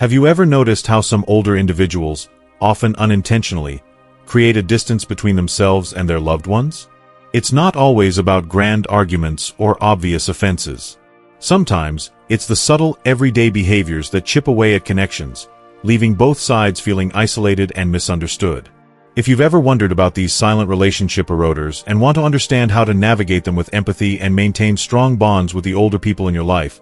Have you ever noticed how some older individuals, often unintentionally, create a distance between themselves and their loved ones? It's not always about grand arguments or obvious offenses. Sometimes, it's the subtle, everyday behaviors that chip away at connections, leaving both sides feeling isolated and misunderstood. If you've ever wondered about these silent relationship eroders and want to understand how to navigate them with empathy and maintain strong bonds with the older people in your life,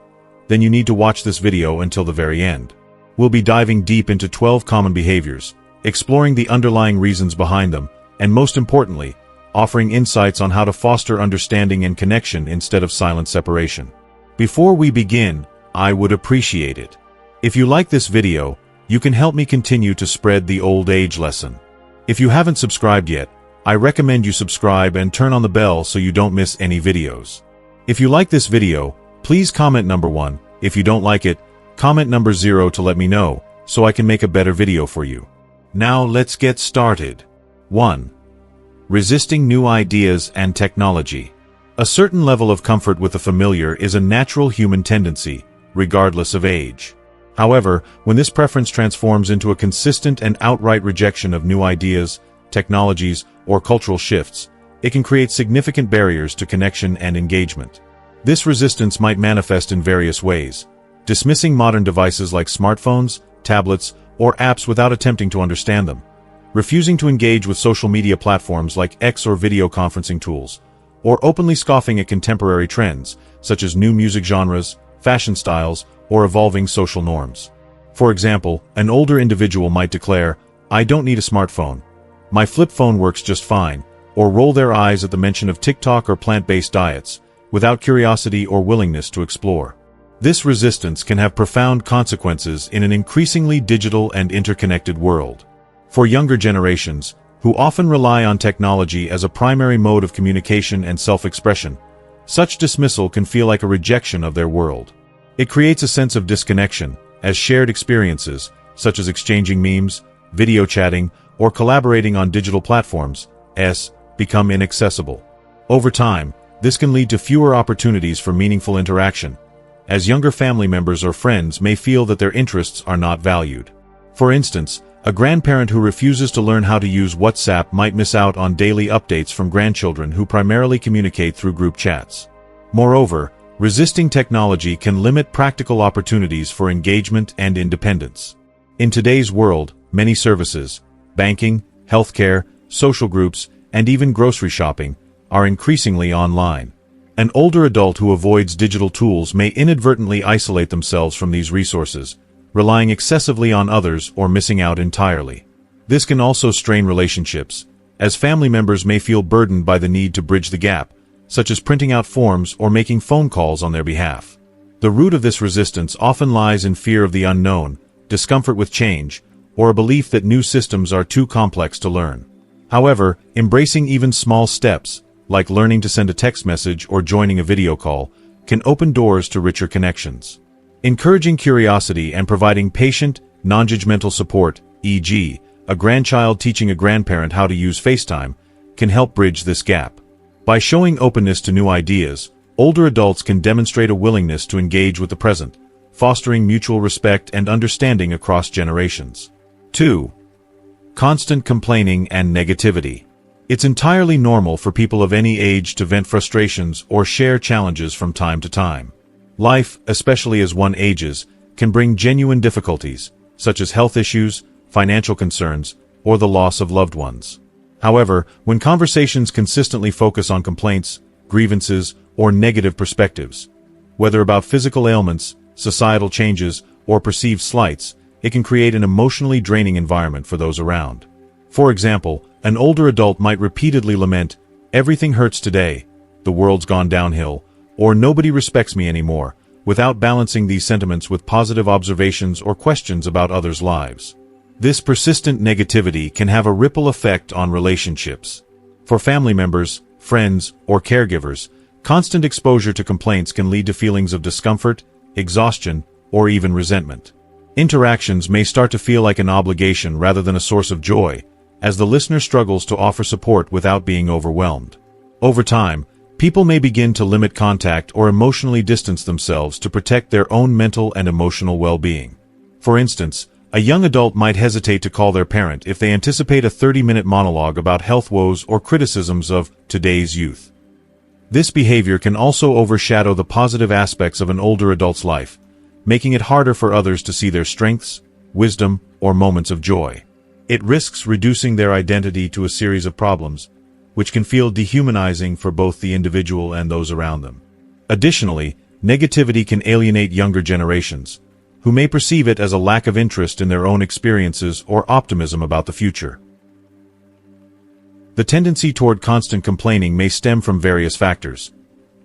then you need to watch this video until the very end. We'll be diving deep into 12 common behaviors, exploring the underlying reasons behind them, and most importantly, offering insights on how to foster understanding and connection instead of silent separation. Before we begin, I would appreciate it if you like this video. You can help me continue to spread the old age lesson. If you haven't subscribed yet, I recommend you subscribe and turn on the bell so you don't miss any videos. If you like this video, please comment number 1. If you don't like it, comment number 0 to let me know, so I can make a better video for you. Now let's get started. 1. Resisting new ideas and technology. A certain level of comfort with the familiar is a natural human tendency, regardless of age. However, when this preference transforms into a consistent and outright rejection of new ideas, technologies, or cultural shifts, it can create significant barriers to connection and engagement. This resistance might manifest in various ways: dismissing modern devices like smartphones, tablets, or apps without attempting to understand them, refusing to engage with social media platforms like X or video conferencing tools, or openly scoffing at contemporary trends, such as new music genres, fashion styles, or evolving social norms. For example, an older individual might declare, "I don't need a smartphone. My flip phone works just fine," or roll their eyes at the mention of TikTok or plant-based diets, without curiosity or willingness to explore. This resistance can have profound consequences in an increasingly digital and interconnected world. For younger generations, who often rely on technology as a primary mode of communication and self-expression, such dismissal can feel like a rejection of their world. It creates a sense of disconnection, as shared experiences, such as exchanging memes, video chatting, or collaborating on digital platforms, become inaccessible. Over time, this can lead to fewer opportunities for meaningful interaction, as younger family members or friends may feel that their interests are not valued. For instance, a grandparent who refuses to learn how to use WhatsApp might miss out on daily updates from grandchildren who primarily communicate through group chats. Moreover, resisting technology can limit practical opportunities for engagement and independence. In today's world, many services, banking, healthcare, social groups, and even grocery shopping, are increasingly online. An older adult who avoids digital tools may inadvertently isolate themselves from these resources, relying excessively on others or missing out entirely. This can also strain relationships, as family members may feel burdened by the need to bridge the gap, such as printing out forms or making phone calls on their behalf. The root of this resistance often lies in fear of the unknown, discomfort with change, or a belief that new systems are too complex to learn. However, embracing even small steps, like learning to send a text message or joining a video call, can open doors to richer connections. Encouraging curiosity and providing patient, non-judgmental support, e.g., a grandchild teaching a grandparent how to use FaceTime, can help bridge this gap. By showing openness to new ideas, older adults can demonstrate a willingness to engage with the present, fostering mutual respect and understanding across generations. 2. Constant complaining and negativity. It's entirely normal for people of any age to vent frustrations or share challenges from time to time. Life, especially as one ages, can bring genuine difficulties, such as health issues, financial concerns, or the loss of loved ones. However, when conversations consistently focus on complaints, grievances, or negative perspectives, whether about physical ailments, societal changes, or perceived slights, it can create an emotionally draining environment for those around. For example, an older adult might repeatedly lament, "Everything hurts today," "The world's gone downhill," or "Nobody respects me anymore," without balancing these sentiments with positive observations or questions about others' lives. This persistent negativity can have a ripple effect on relationships. For family members, friends, or caregivers, constant exposure to complaints can lead to feelings of discomfort, exhaustion, or even resentment. Interactions may start to feel like an obligation rather than a source of joy, as the listener struggles to offer support without being overwhelmed. Over time, people may begin to limit contact or emotionally distance themselves to protect their own mental and emotional well-being. For instance, a young adult might hesitate to call their parent if they anticipate a 30-minute monologue about health woes or criticisms of today's youth. This behavior can also overshadow the positive aspects of an older adult's life, making it harder for others to see their strengths, wisdom, or moments of joy. It risks reducing their identity to a series of problems, which can feel dehumanizing for both the individual and those around them. Additionally, negativity can alienate younger generations, who may perceive it as a lack of interest in their own experiences or optimism about the future. The tendency toward constant complaining may stem from various factors: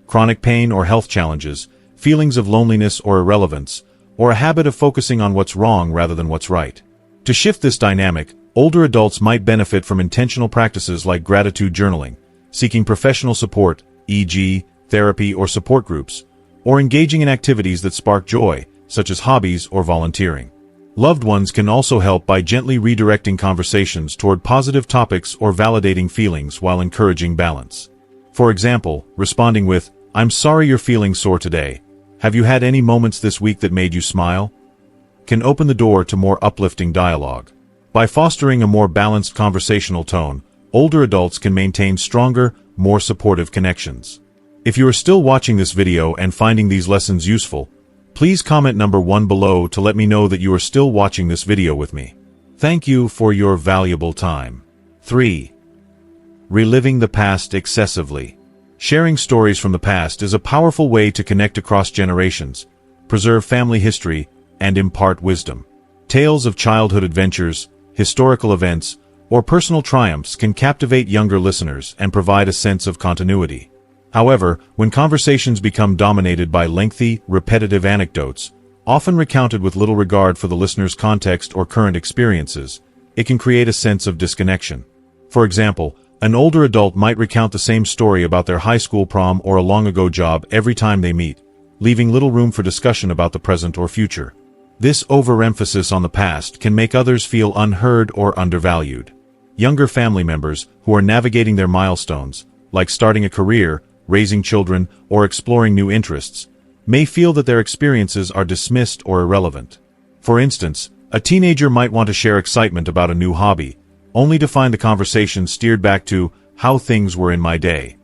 chronic pain or health challenges, feelings of loneliness or irrelevance, or a habit of focusing on what's wrong rather than what's right. To shift this dynamic, older adults might benefit from intentional practices like gratitude journaling, seeking professional support, e.g., therapy or support groups, or engaging in activities that spark joy, such as hobbies or volunteering. Loved ones can also help by gently redirecting conversations toward positive topics or validating feelings while encouraging balance. For example, responding with, "I'm sorry you're feeling sore today. Have you had any moments this week that made you smile?" can open the door to more uplifting dialogue. By fostering a more balanced conversational tone, older adults can maintain stronger, more supportive connections. If you are still watching this video and finding these lessons useful, please comment number 1 below to let me know that you are still watching this video with me. Thank you for your valuable time. 3. Reliving the past excessively. Sharing stories from the past is a powerful way to connect across generations, preserve family history, and impart wisdom. Tales of childhood adventures, historical events, or personal triumphs can captivate younger listeners and provide a sense of continuity. However, when conversations become dominated by lengthy, repetitive anecdotes, often recounted with little regard for the listener's context or current experiences, it can create a sense of disconnection. For example, an older adult might recount the same story about their high school prom or a long-ago job every time they meet, leaving little room for discussion about the present or future. This overemphasis on the past can make others feel unheard or undervalued. Younger family members, who are navigating their milestones, like starting a career, raising children, or exploring new interests, may feel that their experiences are dismissed or irrelevant. For instance, a teenager might want to share excitement about a new hobby, only to find the conversation steered back to how things were in my day.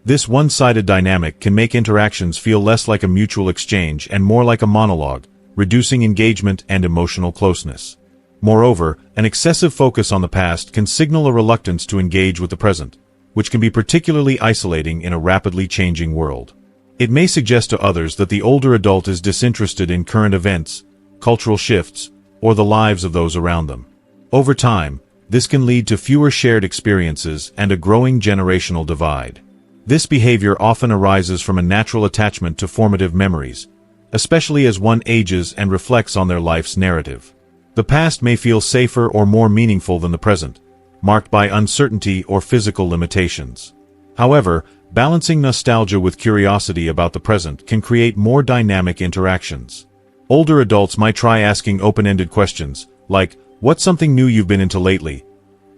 This one-sided dynamic can make interactions feel less like a mutual exchange and more like a monologue, reducing engagement and emotional closeness. Moreover, an excessive focus on the past can signal a reluctance to engage with the present, which can be particularly isolating in a rapidly changing world. It may suggest to others that the older adult is disinterested in current events, cultural shifts, or the lives of those around them. Over time, this can lead to fewer shared experiences and a growing generational divide. This behavior often arises from a natural attachment to formative memories, especially as one ages and reflects on their life's narrative. The past may feel safer or more meaningful than the present, marked by uncertainty or physical limitations. However, balancing nostalgia with curiosity about the present can create more dynamic interactions. Older adults might try asking open-ended questions, like, "What's something new you've been into lately?"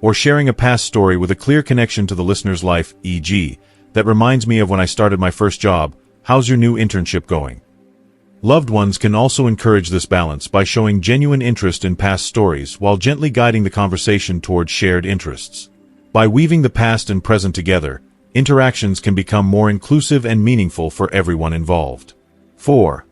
or sharing a past story with a clear connection to the listener's life, e.g., "That reminds me of when I started my first job. How's your new internship going?" Loved ones can also encourage this balance by showing genuine interest in past stories while gently guiding the conversation toward shared interests. By weaving the past and present together, interactions can become more inclusive and meaningful for everyone involved. 4.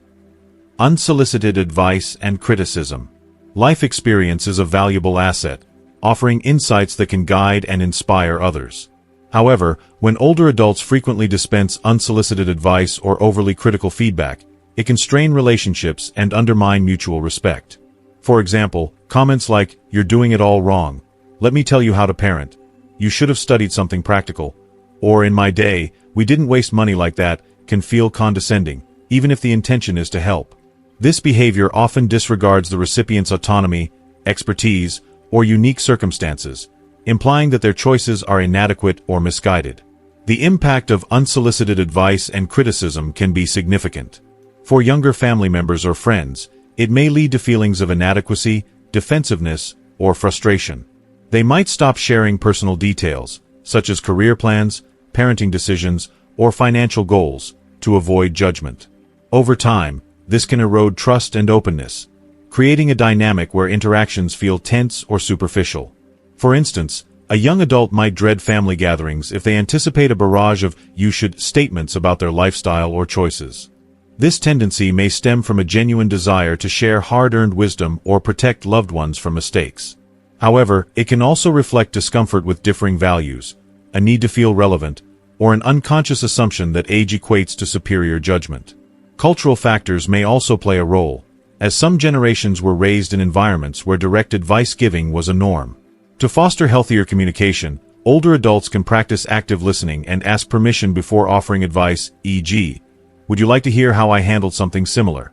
Unsolicited advice and criticism. Life experience is a valuable asset, offering insights that can guide and inspire others. However, when older adults frequently dispense unsolicited advice or overly critical feedback, it can strain relationships and undermine mutual respect. For example, comments like, "You're doing it all wrong. Let me tell you how to parent. You should have studied something practical," or "In my day, we didn't waste money like that," can feel condescending, even if the intention is to help. This behavior often disregards the recipient's autonomy, expertise, or unique circumstances, implying that their choices are inadequate or misguided. The impact of unsolicited advice and criticism can be significant. For younger family members or friends, it may lead to feelings of inadequacy, defensiveness, or frustration. They might stop sharing personal details, such as career plans, parenting decisions, or financial goals, to avoid judgment. Over time, this can erode trust and openness, creating a dynamic where interactions feel tense or superficial. For instance, a young adult might dread family gatherings if they anticipate a barrage of "you should" statements about their lifestyle or choices. This tendency may stem from a genuine desire to share hard-earned wisdom or protect loved ones from mistakes. However, it can also reflect discomfort with differing values, a need to feel relevant, or an unconscious assumption that age equates to superior judgment. Cultural factors may also play a role, as some generations were raised in environments where direct advice giving was a norm. To foster healthier communication, older adults can practice active listening and ask permission before offering advice, e.g., "Would you like to hear how I handled something similar?"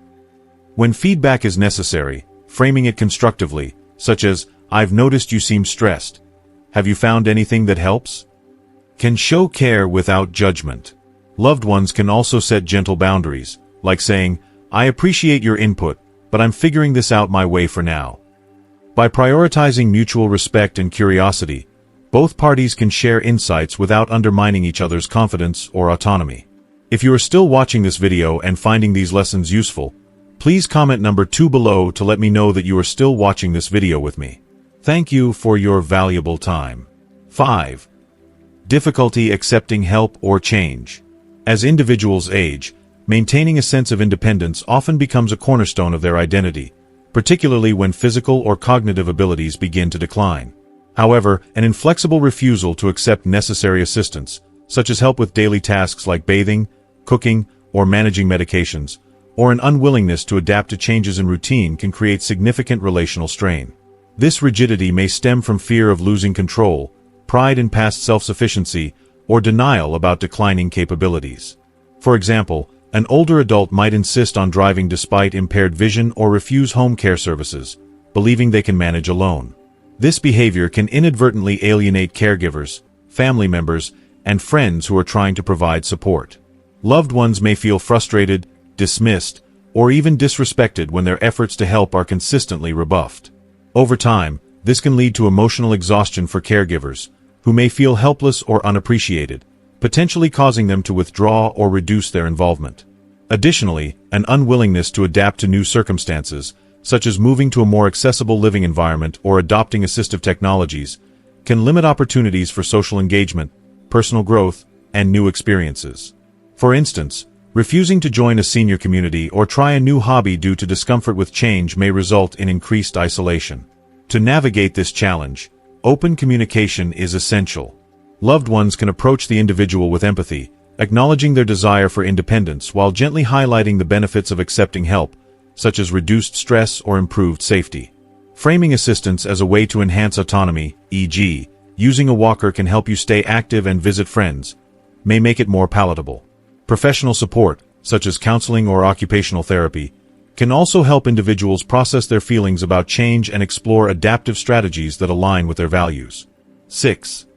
When feedback is necessary, framing it constructively, such as, "I've noticed you seem stressed. Have you found anything that helps?" can show care without judgment. Loved ones can also set gentle boundaries, like saying, "I appreciate your input, but I'm figuring this out my way for now." By prioritizing mutual respect and curiosity, both parties can share insights without undermining each other's confidence or autonomy. If you are still watching this video and finding these lessons useful, please comment number 2 below to let me know that you are still watching this video with me. Thank you for your valuable time. 5. Difficulty accepting help or change. As individuals age, maintaining a sense of independence often becomes a cornerstone of their identity, particularly when physical or cognitive abilities begin to decline. However, an inflexible refusal to accept necessary assistance, such as help with daily tasks like bathing, cooking, or managing medications, or an unwillingness to adapt to changes in routine can create significant relational strain. This rigidity may stem from fear of losing control, pride in past self-sufficiency, or denial about declining capabilities. For example, an older adult might insist on driving despite impaired vision or refuse home care services, believing they can manage alone. This behavior can inadvertently alienate caregivers, family members, and friends who are trying to provide support. Loved ones may feel frustrated, dismissed, or even disrespected when their efforts to help are consistently rebuffed. Over time, this can lead to emotional exhaustion for caregivers, who may feel helpless or unappreciated, potentially causing them to withdraw or reduce their involvement. Additionally, an unwillingness to adapt to new circumstances, such as moving to a more accessible living environment or adopting assistive technologies, can limit opportunities for social engagement, personal growth, and new experiences. For instance, refusing to join a senior community or try a new hobby due to discomfort with change may result in increased isolation. To navigate this challenge, open communication is essential. Loved ones can approach the individual with empathy, acknowledging their desire for independence while gently highlighting the benefits of accepting help, such as reduced stress or improved safety. Framing assistance as a way to enhance autonomy, e.g., using a walker can help you stay active and visit friends, may make it more palatable. Professional support, such as counseling or occupational therapy, can also help individuals process their feelings about change and explore adaptive strategies that align with their values. 6.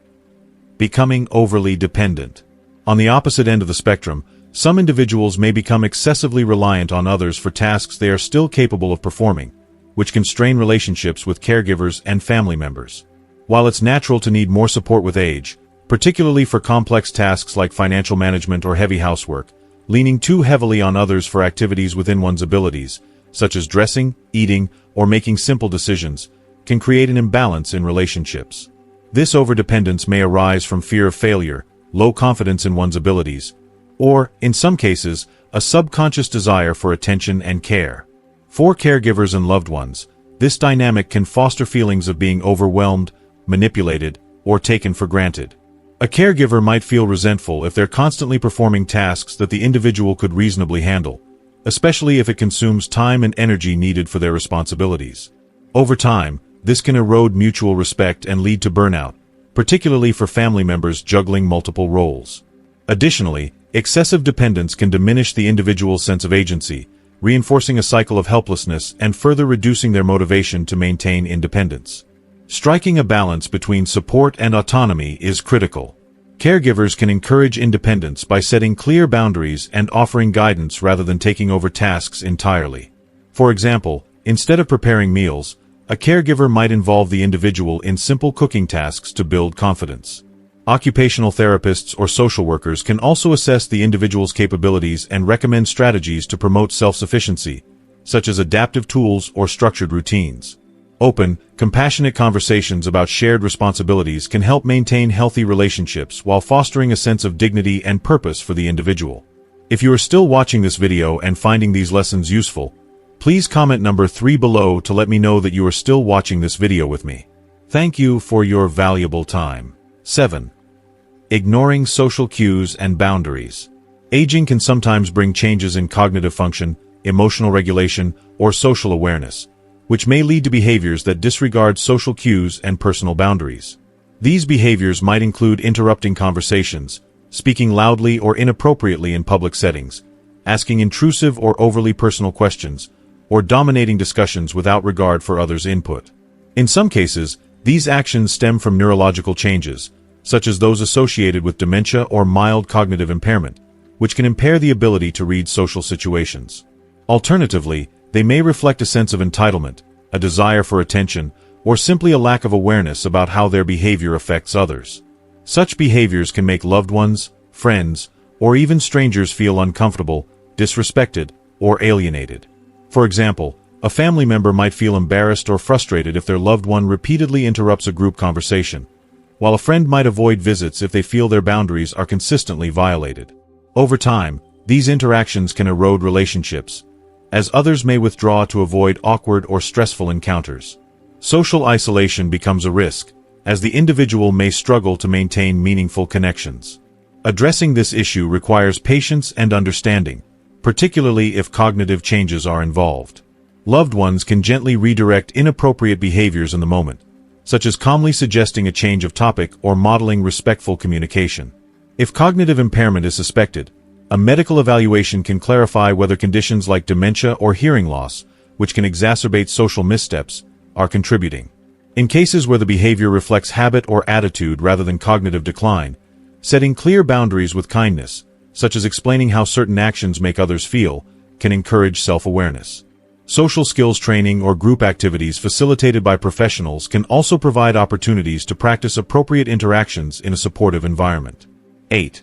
Becoming overly dependent. On the opposite end of the spectrum, some individuals may become excessively reliant on others for tasks they are still capable of performing, which can strain relationships with caregivers and family members. While it's natural to need more support with age, particularly for complex tasks like financial management or heavy housework, leaning too heavily on others for activities within one's abilities, such as dressing, eating, or making simple decisions, can create an imbalance in relationships. This overdependence may arise from fear of failure, low confidence in one's abilities, or, in some cases, a subconscious desire for attention and care. For caregivers and loved ones, this dynamic can foster feelings of being overwhelmed, manipulated, or taken for granted. A caregiver might feel resentful if they're constantly performing tasks that the individual could reasonably handle, especially if it consumes time and energy needed for their responsibilities. Over time, this can erode mutual respect and lead to burnout, particularly for family members juggling multiple roles. Additionally, excessive dependence can diminish the individual's sense of agency, reinforcing a cycle of helplessness and further reducing their motivation to maintain independence. Striking a balance between support and autonomy is critical. Caregivers can encourage independence by setting clear boundaries and offering guidance rather than taking over tasks entirely. For example, instead of preparing meals, a caregiver might involve the individual in simple cooking tasks to build confidence. Occupational therapists or social workers can also assess the individual's capabilities and recommend strategies to promote self-sufficiency, such as adaptive tools or structured routines. Open, compassionate conversations about shared responsibilities can help maintain healthy relationships while fostering a sense of dignity and purpose for the individual. If you are still watching this video and finding these lessons useful, please comment number 3 below to let me know that you are still watching this video with me. Thank you for your valuable time. 7. Ignoring social cues and boundaries. Aging can sometimes bring changes in cognitive function, emotional regulation, or social awareness, which may lead to behaviors that disregard social cues and personal boundaries. These behaviors might include interrupting conversations, speaking loudly or inappropriately in public settings, asking intrusive or overly personal questions, or dominating discussions without regard for others' input. In some cases, these actions stem from neurological changes, such as those associated with dementia or mild cognitive impairment, which can impair the ability to read social situations. Alternatively, they may reflect a sense of entitlement, a desire for attention, or simply a lack of awareness about how their behavior affects others. Such behaviors can make loved ones, friends, or even strangers feel uncomfortable, disrespected, or alienated. For example, a family member might feel embarrassed or frustrated if their loved one repeatedly interrupts a group conversation, while a friend might avoid visits if they feel their boundaries are consistently violated. Over time, these interactions can erode relationships, as others may withdraw to avoid awkward or stressful encounters. Social isolation becomes a risk, as the individual may struggle to maintain meaningful connections. Addressing this issue requires patience and understanding, particularly if cognitive changes are involved. Loved ones can gently redirect inappropriate behaviors in the moment, such as calmly suggesting a change of topic or modeling respectful communication. If cognitive impairment is suspected, a medical evaluation can clarify whether conditions like dementia or hearing loss, which can exacerbate social missteps, are contributing. In cases where the behavior reflects habit or attitude rather than cognitive decline, setting clear boundaries with kindness, such as explaining how certain actions make others feel, can encourage self-awareness. Social skills training or group activities facilitated by professionals can also provide opportunities to practice appropriate interactions in a supportive environment. 8.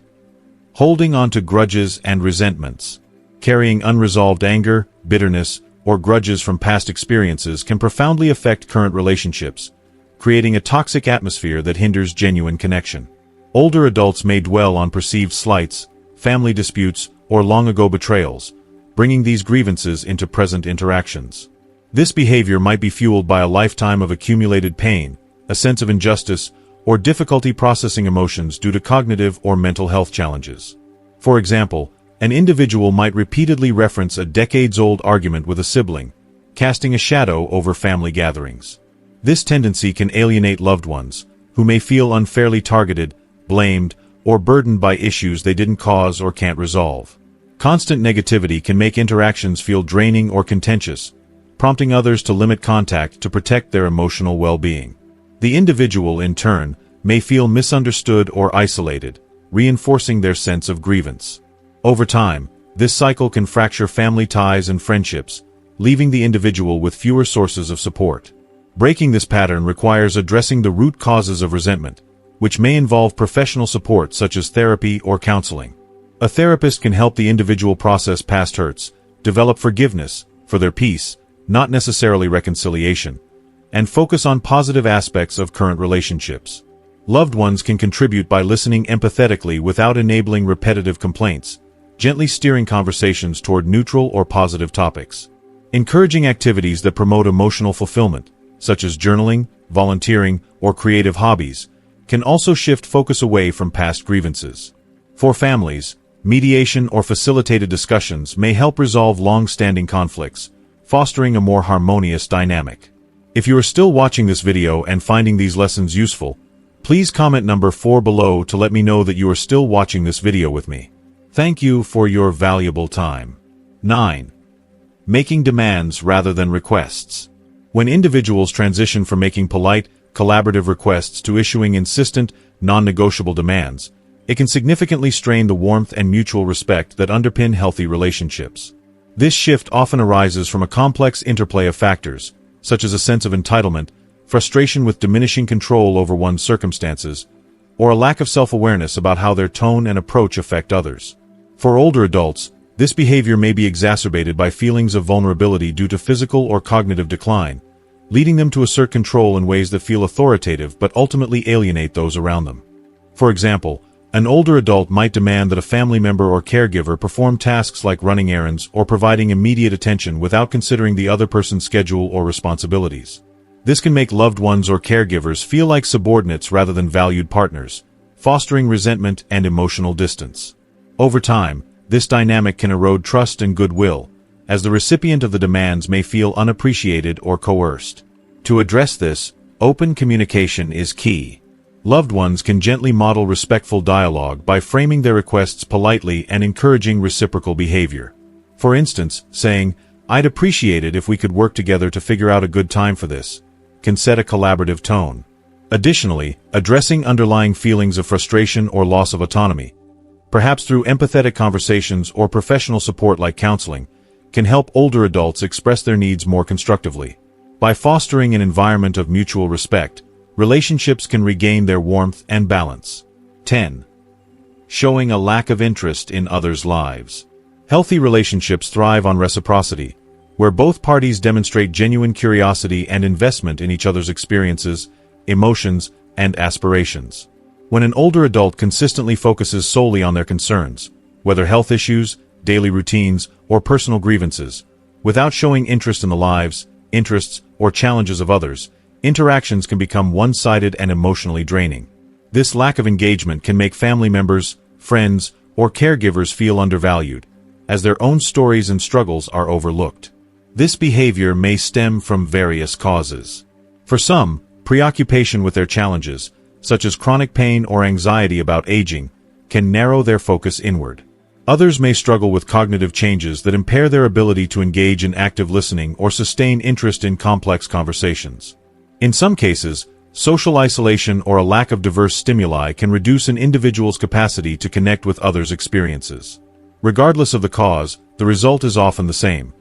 Holding on to grudges and resentments. Carrying unresolved anger, bitterness, or grudges from past experiences can profoundly affect current relationships, creating a toxic atmosphere that hinders genuine connection. Older adults may dwell on perceived slights, family disputes, or long-ago betrayals, bringing these grievances into present interactions. This behavior might be fueled by a lifetime of accumulated pain, a sense of injustice, or difficulty processing emotions due to cognitive or mental health challenges. For example, an individual might repeatedly reference a decades-old argument with a sibling, casting a shadow over family gatherings. This tendency can alienate loved ones, who may feel unfairly targeted, blamed, or burdened by issues they didn't cause or can't resolve. Constant negativity can make interactions feel draining or contentious, prompting others to limit contact to protect their emotional well-being. The individual, in turn, may feel misunderstood or isolated, reinforcing their sense of grievance. Over time, this cycle can fracture family ties and friendships, leaving the individual with fewer sources of support. Breaking this pattern requires addressing the root causes of resentment, which may involve professional support such as therapy or counseling. A therapist can help the individual process past hurts, develop forgiveness for their peace, not necessarily reconciliation, and focus on positive aspects of current relationships. Loved ones can contribute by listening empathetically without enabling repetitive complaints, gently steering conversations toward neutral or positive topics. Encouraging activities that promote emotional fulfillment, such as journaling, volunteering, or creative hobbies, can also shift focus away from past grievances. For families, mediation or facilitated discussions may help resolve long-standing conflicts, fostering a more harmonious dynamic. If you are still watching this video and finding these lessons useful, please comment number 4 below to let me know that you are still watching this video with me. Thank you for your valuable time. 9. Making demands rather than requests. When individuals transition from making polite, collaborative requests to issuing insistent, non-negotiable demands, it can significantly strain the warmth and mutual respect that underpin healthy relationships. This shift often arises from a complex interplay of factors, such as a sense of entitlement, frustration with diminishing control over one's circumstances, or a lack of self-awareness about how their tone and approach affect others. For older adults, This behavior may be exacerbated by feelings of vulnerability due to physical or cognitive decline, leading them to assert control in ways that feel authoritative but ultimately alienate those around them. For example, an older adult might demand that a family member or caregiver perform tasks like running errands or providing immediate attention without considering the other person's schedule or responsibilities. This can make loved ones or caregivers feel like subordinates rather than valued partners, fostering resentment and emotional distance. Over time, this dynamic can erode trust and goodwill, as the recipient of the demands may feel unappreciated or coerced. To address this, open communication is key. Loved ones can gently model respectful dialogue by framing their requests politely and encouraging reciprocal behavior. For instance, saying, "I'd appreciate it if we could work together to figure out a good time for this," can set a collaborative tone. Additionally, addressing underlying feelings of frustration or loss of autonomy, perhaps through empathetic conversations or professional support like counseling, can help older adults express their needs more constructively. By fostering an environment of mutual respect, relationships can regain their warmth and balance. 10. Showing a lack of interest in others' lives. Healthy relationships thrive on reciprocity, where both parties demonstrate genuine curiosity and investment in each other's experiences, emotions, and aspirations. When an older adult consistently focuses solely on their concerns, whether health issues, daily routines, or personal grievances, without showing interest in the lives, interests, or challenges of others, interactions can become one-sided and emotionally draining. This lack of engagement can make family members, friends, or caregivers feel undervalued, as their own stories and struggles are overlooked. This behavior may stem from various causes. For some, preoccupation with their challenges, such as chronic pain or anxiety about aging, can narrow their focus inward. Others may struggle with cognitive changes that impair their ability to engage in active listening or sustain interest in complex conversations. In some cases, social isolation or a lack of diverse stimuli can reduce an individual's capacity to connect with others' experiences. Regardless of the cause, the result is often the same.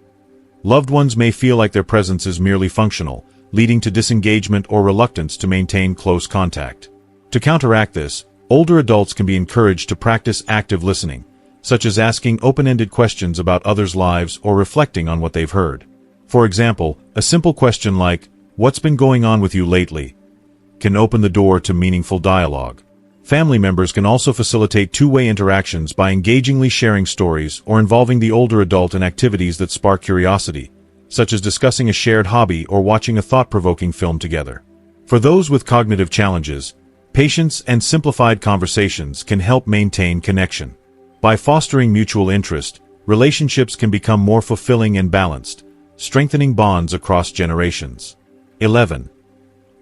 Loved ones may feel like their presence is merely functional, leading to disengagement or reluctance to maintain close contact. To counteract this, older adults can be encouraged to practice active listening, such as asking open-ended questions about others' lives or reflecting on what they've heard. For example, a simple question like, "What's been going on with you lately?" can open the door to meaningful dialogue. Family members can also facilitate two-way interactions by engagingly sharing stories or involving the older adult in activities that spark curiosity, such as discussing a shared hobby or watching a thought-provoking film together. For those with cognitive challenges, patience and simplified conversations can help maintain connection. By fostering mutual interest, relationships can become more fulfilling and balanced, strengthening bonds across generations. 11.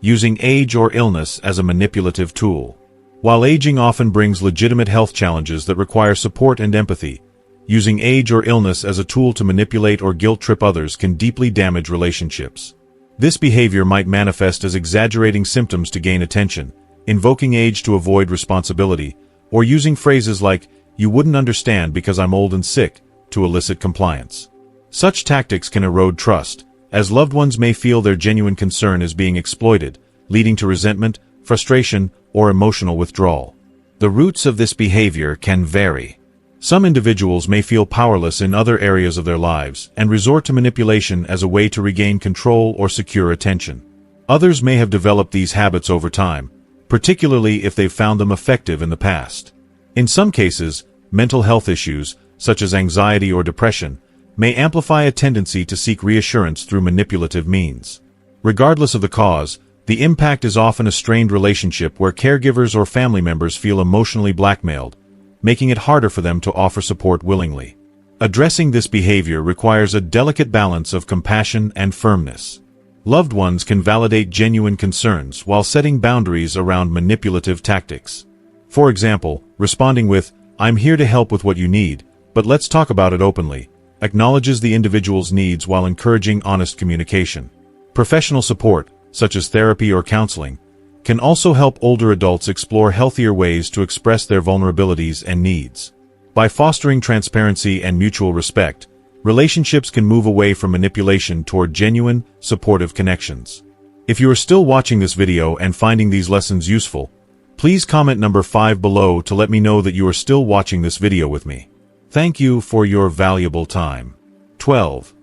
Using age or illness as a manipulative tool. While aging often brings legitimate health challenges that require support and empathy, using age or illness as a tool to manipulate or guilt-trip others can deeply damage relationships. This behavior might manifest as exaggerating symptoms to gain attention, invoking age to avoid responsibility, or using phrases like, "You wouldn't understand because I'm old and sick," to elicit compliance. Such tactics can erode trust, as loved ones may feel their genuine concern is being exploited, leading to resentment, frustration, or emotional withdrawal. The roots of this behavior can vary. Some individuals may feel powerless in other areas of their lives and resort to manipulation as a way to regain control or secure attention. Others may have developed these habits over time, particularly if they've found them effective in the past. In some cases, mental health issues, such as anxiety or depression, may amplify a tendency to seek reassurance through manipulative means. Regardless of the cause, the impact is often a strained relationship where caregivers or family members feel emotionally blackmailed, making it harder for them to offer support willingly. Addressing this behavior requires a delicate balance of compassion and firmness. Loved ones can validate genuine concerns while setting boundaries around manipulative tactics. For example, responding with, "I'm here to help with what you need, but let's talk about it openly," acknowledges the individual's needs while encouraging honest communication. Professional support, such as therapy or counseling, can also help older adults explore healthier ways to express their vulnerabilities and needs. By fostering transparency and mutual respect, relationships can move away from manipulation toward genuine, supportive connections. If you are still watching this video and finding these lessons useful, please comment number 5 below to let me know that you are still watching this video with me. Thank you for your valuable time. 12.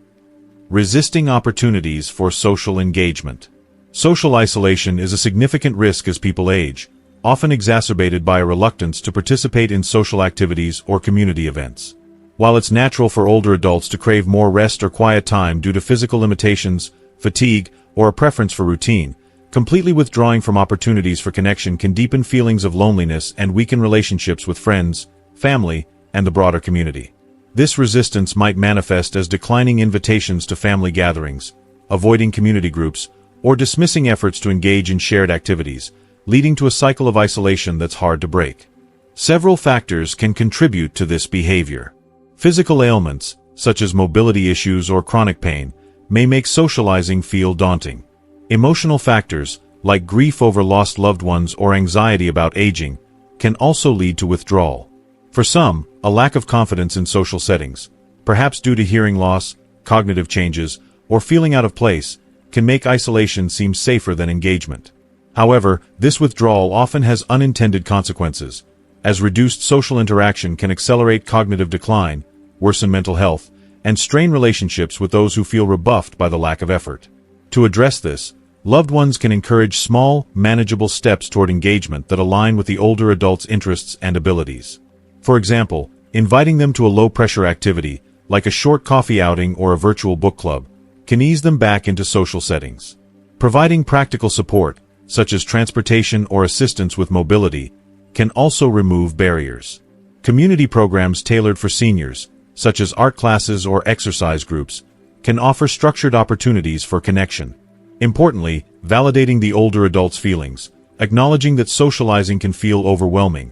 Resisting opportunities for social engagement. Social isolation is a significant risk as people age, often exacerbated by a reluctance to participate in social activities or community events. While it's natural for older adults to crave more rest or quiet time due to physical limitations, fatigue, or a preference for routine, completely withdrawing from opportunities for connection can deepen feelings of loneliness and weaken relationships with friends, family, and the broader community. This resistance might manifest as declining invitations to family gatherings, avoiding community groups, or dismissing efforts to engage in shared activities, leading to a cycle of isolation that's hard to break. Several factors can contribute to this behavior. Physical ailments, such as mobility issues or chronic pain, may make socializing feel daunting. Emotional factors, like grief over lost loved ones or anxiety about aging, can also lead to withdrawal. For some, a lack of confidence in social settings, perhaps due to hearing loss, cognitive changes, or feeling out of place, can make isolation seem safer than engagement. However, this withdrawal often has unintended consequences, as reduced social interaction can accelerate cognitive decline, worsen mental health, and strain relationships with those who feel rebuffed by the lack of effort. To address this, loved ones can encourage small, manageable steps toward engagement that align with the older adult's interests and abilities. For example, inviting them to a low-pressure activity, like a short coffee outing or a virtual book club, can ease them back into social settings. Providing practical support, such as transportation or assistance with mobility, can also remove barriers. Community programs tailored for seniors, such as art classes or exercise groups, can offer structured opportunities for connection. Importantly, validating the older adult's feelings, acknowledging that socializing can feel overwhelming,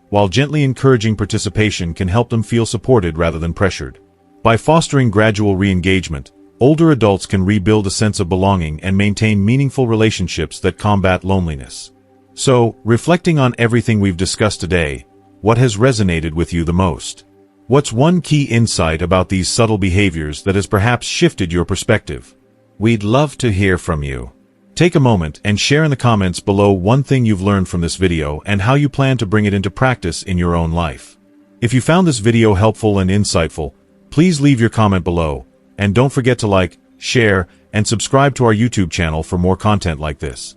while gently encouraging participation can help them feel supported rather than pressured. By fostering gradual re-engagement, older adults can rebuild a sense of belonging and maintain meaningful relationships that combat loneliness. So, reflecting on everything we've discussed today, what has resonated with you the most? What's one key insight about these subtle behaviors that has perhaps shifted your perspective? We'd love to hear from you. Take a moment and share in the comments below one thing you've learned from this video and how you plan to bring it into practice in your own life. If you found this video helpful and insightful, please leave your comment below, and don't forget to like, share, and subscribe to our YouTube channel for more content like this.